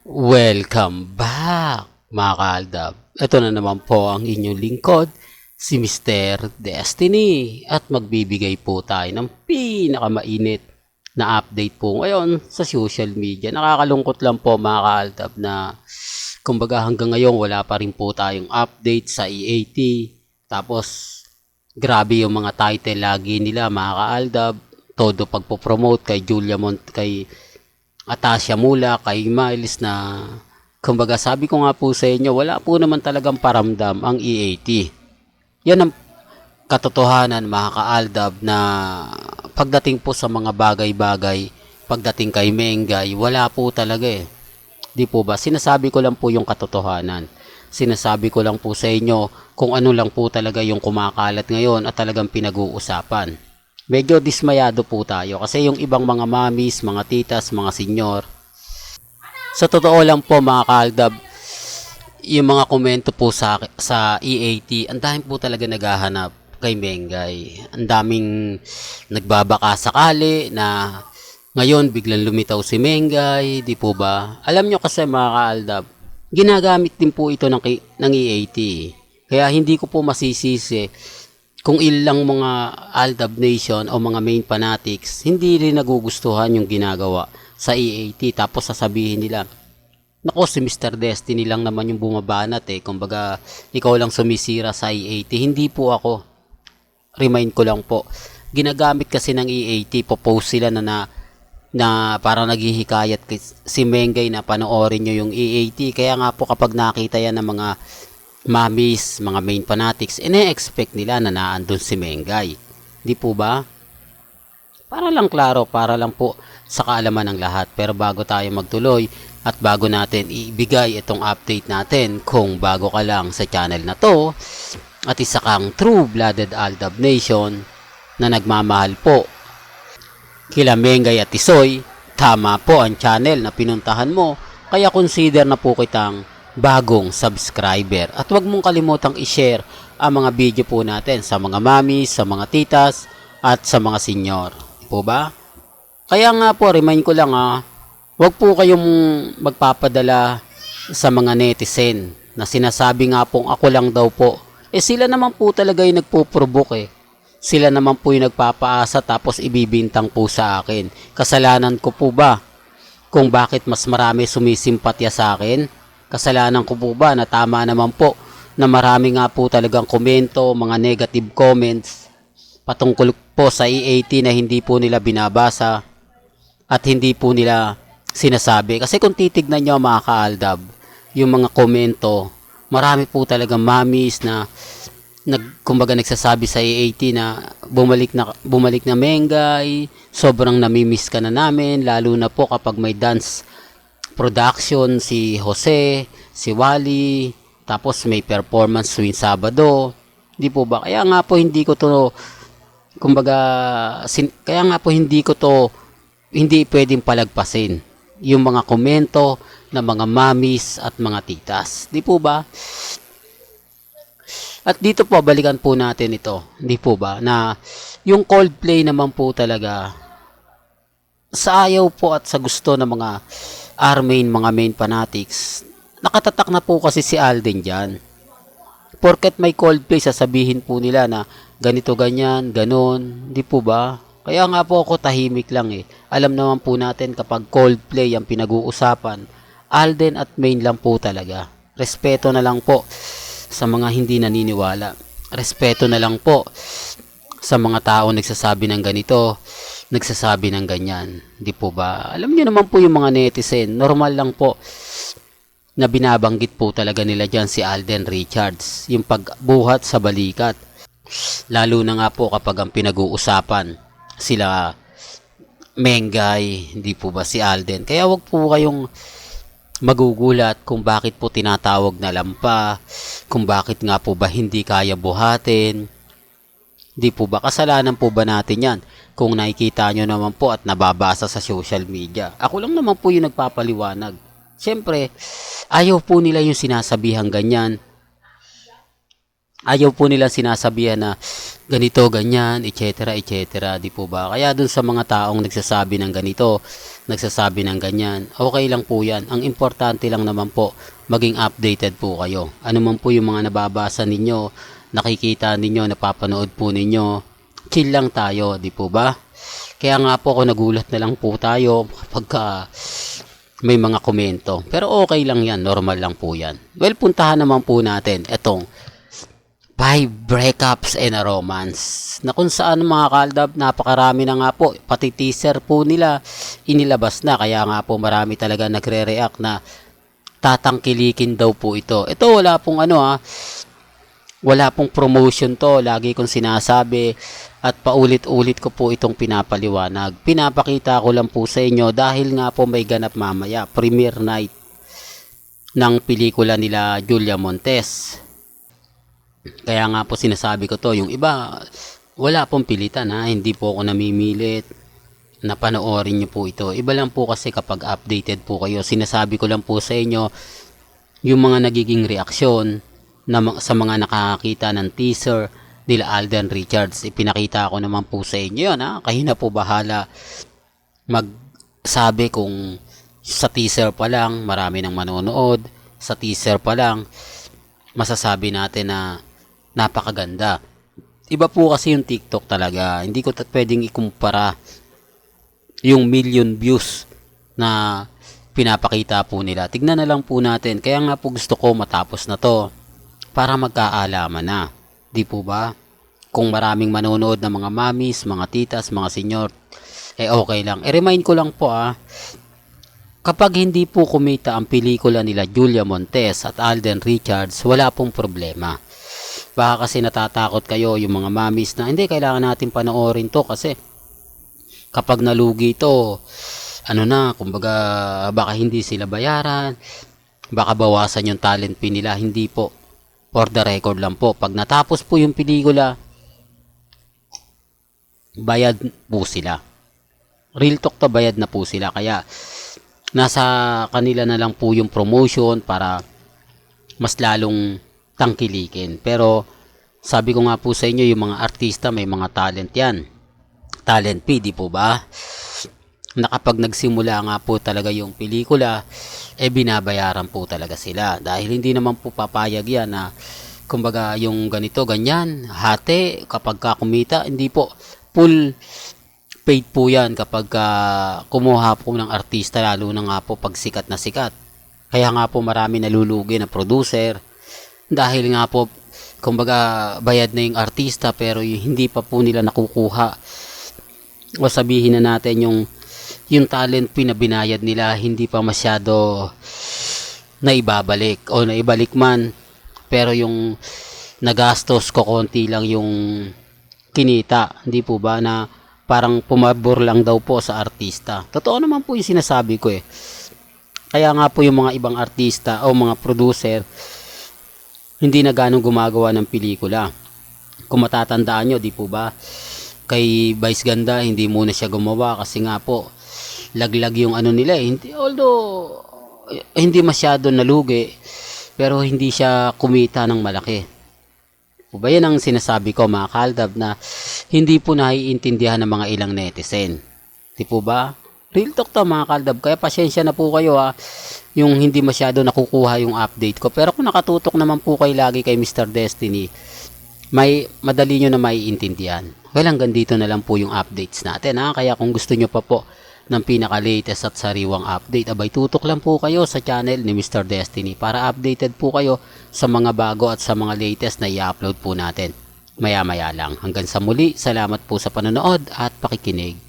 Welcome back, mga kaaldab. Ito na naman po ang inyong lingkod, si Mr. Destiny. At magbibigay po tayo ng pinakamainit na update po ngayon sa social media. Nakakalungkot lang po, mga kaaldab, na kumbaga hanggang ngayon wala pa rin po tayong update sa EAT. Tapos, grabe yung mga title lagi nila, mga kaaldab. Todo pagpo-promote kay kay Atasha Mula, kay Miles, na kumbaga sabi ko nga po sa inyo, wala po naman talagang paramdam ang EAT. Yan ang katotohanan, mga kaaldab, na pagdating po sa mga bagay-bagay, pagdating kay Mengay, wala po talaga eh. Di po ba? Sinasabi ko lang po yung katotohanan. Sinasabi ko lang po sa inyo kung ano lang po talaga yung kumakalat ngayon at talagang pinag-uusapan. Medyo dismayado po tayo kasi yung ibang mga mamis, mga titas, mga senyor, sa totoo lang po, mga kaaldab, yung mga komento po sa EAT, ang daming po talaga naghahanap kay Mengay. Ang daming nagbabaka sakali na ngayon biglang lumitaw si Mengay, di po ba? Alam nyo kasi, mga kaaldab, ginagamit din po ito ng EAT. Kaya hindi ko po masisisi kung ilang mga Aldab Nation o mga main fanatics hindi rin nagugustuhan yung ginagawa sa EAT, tapos sasabihin nila, nako, si Mr. Destiny lang naman yung bumabanat eh, kumbaga ikaw lang sumisira sa EAT. Hindi po ako. Remind ko lang po, ginagamit kasi ng EAT, popost sila na para naghihikayat si Mengay na panoorin nyo yung EAT. Kaya nga po, kapag nakita yan ng mga mamis, mga main fanatics, ine-expect nila na naandun si Mengay. Di po ba? Para lang klaro, para lang po sa kaalaman ng lahat. Pero bago tayo magtuloy at bago natin ibigay itong update natin, kung bago ka lang sa channel na to at isa kang true-blooded Aldab Nation na nagmamahal po kila Mengay at Tisoy, tama po ang channel na pinuntahan mo. Kaya consider na po kitang bagong subscriber. At huwag mong kalimutang i-share ang mga video po natin sa mga mamis, sa mga titas, at sa mga senyor. Po ba? Kaya nga po, remind ko lang huwag po kayong magpapadala sa mga netizen na sinasabi nga pong ako lang daw po. Eh sila naman po talaga yung nagpo-provoke eh. Sila naman po yung nagpapaasa tapos ibibintang po sa akin. Kasalanan ko po ba kung bakit mas marami sumisimpatya sa akin? Kasalanan ko po ba na tama naman po na marami nga po talagang komento, mga negative comments patungkol po sa EAT na hindi po nila binabasa at hindi po nila sinasabi? Kasi kung titignan nyo, mga kaaldab, yung mga komento, marami po talagang mamis na kumbaga nagsasabi sa EAT na bumalik na Mengay, sobrang namimiss ka na namin, lalo na po kapag may dance production si Jose, si Wally, tapos may performance tuwing Sabado. Di po ba? Kaya nga po hindi ko to, kumbaga, kaya nga po hindi pwedeng palagpasin yung mga komento ng mga mamis at mga titas. Di po ba? At dito po, balikan po natin ito. Di po ba? Na yung Coldplay naman po talaga, sa ayaw po at sa gusto ng mga mga main fanatics, nakatatak na po kasi si Alden dyan. Porket may Coldplay, sasabihin po nila na ganito, ganyan, ganon. Di po ba? Kaya nga po ako tahimik lang eh. Alam naman po natin kapag Coldplay ang pinag-uusapan, Alden at main lang po talaga. Respeto na lang po sa mga hindi naniniwala. Respeto na lang po sa mga tao nagsasabi ng ganito, nagsasabi ng ganyan. Di po ba? Alam niyo naman po yung mga netizen, normal lang po na binabanggit po talaga nila dyan si Alden Richards, yung pagbuhat sa balikat. Lalo na nga po kapag ang pinag-uusapan sila Mengay, hindi po ba si Alden. Kaya wag po kayong magugulat kung bakit po tinatawag na lampa, kung bakit nga po ba hindi kaya buhatin. Di po ba? Kasalanan po ba natin yan? Kung nakikita nyo naman po at nababasa sa social media. Ako lang naman po yung nagpapaliwanag. Siyempre, ayaw po nila yung sinasabihan ganyan. Ayaw po nila sinasabihan na ganito, ganyan, etc., etc., di po ba? Kaya dun sa mga taong nagsasabi ng ganito, nagsasabi ng ganyan, okay lang po yan. Ang importante lang naman po, maging updated po kayo. Ano man po yung mga nababasa ninyo, nakikita ninyo, napapanood po ninyo, chill lang tayo, di po ba? Kaya nga po ako nagulat na lang po tayo pagka may mga komento. Pero okay lang yan, normal lang po yan. Well, puntahan naman po natin itong 5 breakups and a romance na kung saan mga kaldab, napakarami na nga po, pati teaser po nila inilabas na, kaya nga po marami talaga nagre-react na tatangkilikin daw po ito. Ito wala pong wala pong promotion to, lagi kong sinasabi at paulit-ulit ko po itong pinapaliwanag. Pinapakita ko lang po sa inyo dahil nga po may ganap mamaya, premiere night ng pelikula nila Julia Montes. Kaya nga po sinasabi ko to, yung iba wala pong pilitan hindi po ako namimilit na panoorin nyo po ito. Iba lang po kasi kapag updated po kayo, sinasabi ko lang po sa inyo yung mga nagiging reaksyon na sa mga nakakita ng teaser nila Alden Richards. Ipinakita ko naman po sa inyo yun kayo na po bahala magsabi kung sa teaser pa lang marami nang manonood, sa teaser pa lang masasabi natin na napakaganda. Iba po kasi yung TikTok talaga. Hindi ko pwedeng ikumpara yung million views na pinapakita po nila. Tignan na lang po natin. Kaya nga po gusto ko matapos na to para magkaalaman na. Di po ba? Kung maraming manonood ng mga mamis, mga titas, mga senyor, okay lang. I-remind ko lang po kapag hindi po kumita ang pelikula nila Julia Montes at Alden Richards, wala pong problema. Baka kasi natatakot kayo yung mga mamis na hindi, kailangan natin panoorin to kasi kapag nalugi to, kumbaga baka hindi sila bayaran, baka bawasan yung talent fee nila. Hindi po. For the record lang po, pag natapos po yung pelikula, bayad po sila. Real talk to, bayad na po sila. Kaya nasa kanila na lang po yung promotion para mas lalong tangkilikin. Pero sabi ko nga po sa inyo, yung mga artista may mga talent yan. Talent fee, di po ba? Na kapag nagsimula nga po talaga yung pelikula, binabayaran po talaga sila. Dahil hindi naman po papayag yan na kumbaga yung ganito, ganyan, hati, kapag kumita, hindi po. Full paid po yan kapag kumuha po ng artista, lalo na nga po pag sikat na sikat. Kaya nga po marami nalulugi na producer dahil nga po kumbaga bayad na yung artista pero hindi pa po nila nakukuha, o sabihin na natin yung talent fee na binayad nila hindi pa masyado naibabalik, o naibalik man pero yung nagastos ko konti lang yung kinita. Hindi po ba na parang pumabor lang daw po sa artista. Totoo naman po yung sinasabi ko Kaya nga po yung mga ibang artista o mga producer hindi na ganong gumagawa ng pelikula. Kung matatandaan nyo, di po ba, kay Vice Ganda hindi muna siya gumawa kasi nga po laglag yung nila although hindi masyado nalugi pero hindi siya kumita ng malaki. Po ba, yan ang sinasabi ko mga kaldab na hindi po naiintindihan ng mga ilang netizen. Di po ba? Real talk to mga kaldab. Kaya pasensya na po kayo yung hindi masyado nakukuha yung update ko. Pero kung nakatutok naman po kayo lagi kay Mr. Destiny, may madali nyo na maiintindihan. Well, hanggang dito na lang po yung updates natin Kaya kung gusto nyo pa po ng pinaka-latest at sariwang update, abay tutok lang po kayo sa channel ni Mr. Destiny para updated po kayo sa mga bago at sa mga latest na i-upload po natin. Maya-maya lang. Hanggang sa muli, salamat po sa panonood at pakikinig.